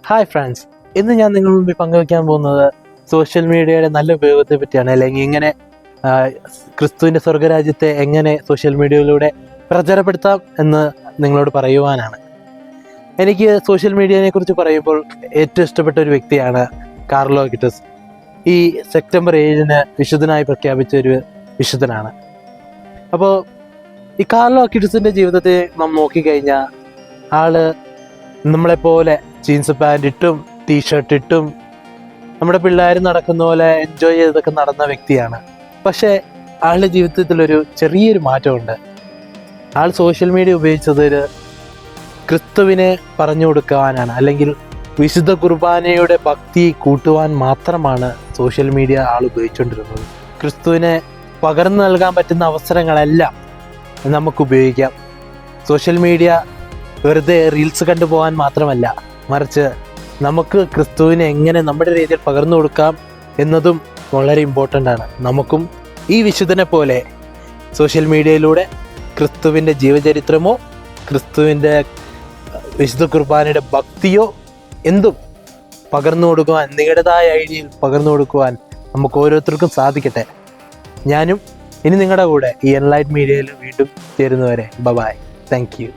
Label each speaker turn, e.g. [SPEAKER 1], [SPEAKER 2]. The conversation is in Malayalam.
[SPEAKER 1] ഹായ് ഫ്രണ്ട്സ്, ഇന്ന് ഞാൻ നിങ്ങളുടെ മുമ്പിൽ പങ്കുവയ്ക്കാൻ പോകുന്നത് സോഷ്യൽ മീഡിയയുടെ നല്ല ഉപയോഗത്തെ പറ്റിയാണ്. അല്ലെങ്കിൽ എങ്ങനെ ക്രിസ്തുവിൻ്റെ സ്വർഗരാജ്യത്തെ എങ്ങനെ സോഷ്യൽ മീഡിയയിലൂടെ പ്രചരപ്പെടുത്താം എന്ന് നിങ്ങളോട് പറയുവാനാണ്. എനിക്ക് സോഷ്യൽ മീഡിയയെ കുറിച്ച് പറയുമ്പോൾ ഏറ്റവും ഇഷ്ടപ്പെട്ട ഒരു വ്യക്തിയാണ് കാർലോ അക്വിറ്റസ്. ഈ സെപ്റ്റംബർ 7 വിശുദ്ധനായി പ്രഖ്യാപിച്ച ഒരു വിശുദ്ധനാണ്. അപ്പോൾ ഈ കാർലോ അക്വിറ്റസിൻ്റെ ജീവിതത്തെ നാം നോക്കിക്കഴിഞ്ഞാൽ ആള് നമ്മളെപ്പോലെ ജീൻസ് പാൻറ് ഇട്ടും ടീഷർട്ട് ഇട്ടും നമ്മുടെ പിള്ളേർ നടക്കുന്ന പോലെ എൻജോയ് ചെയ്തൊക്കെ നടന്ന വ്യക്തിയാണ്. പക്ഷേ ആളുടെ ജീവിതത്തിലൊരു ചെറിയൊരു മാറ്റമുണ്ട്. ആൾ സോഷ്യൽ മീഡിയ ഉപയോഗിച്ചത് ക്രിസ്തുവിനെ പറഞ്ഞു കൊടുക്കുവാനാണ്, അല്ലെങ്കിൽ വിശുദ്ധ കുർബാനയുടെ ഭക്തി കൂട്ടുവാൻ മാത്രമാണ് സോഷ്യൽ മീഡിയ ആൾ ഉപയോഗിച്ചുകൊണ്ടിരുന്നത്. ക്രിസ്തുവിനെ പകർന്നു നൽകാൻ പറ്റുന്ന അവസരങ്ങളെല്ലാം നമുക്ക് ഉപയോഗിക്കാം. സോഷ്യൽ മീഡിയ വെറുതെ റീൽസ് കണ്ടുപോകാൻ മാത്രമല്ല, മറിച്ച് നമുക്ക് ക്രിസ്തുവിനെ എങ്ങനെ നമ്മുടെ രീതിയിൽ പകർന്നു കൊടുക്കാം എന്നതും വളരെ ഇമ്പോർട്ടൻ്റ് ആണ്. നമുക്കും ഈ വിശുദ്ധനെ പോലെ സോഷ്യൽ മീഡിയയിലൂടെ ക്രിസ്തുവിൻ്റെ ജീവചരിത്രമോ ക്രിസ്തുവിൻ്റെ വിശുദ്ധ കുർബാനയുടെ ഭക്തിയോ എന്തും പകർന്നു കൊടുക്കുവാൻ, നിങ്ങളുടേതായ ഐഡിയയിൽ പകർന്നു കൊടുക്കുവാൻ നമുക്ക് ഓരോരുത്തർക്കും സാധിക്കട്ടെ. ഞാനും ഇനി നിങ്ങളുടെ കൂടെ ഈ എൻലൈറ്റ് മീഡിയയിൽ വീണ്ടും ചേരുന്നവരെ ബൈ. Thank you.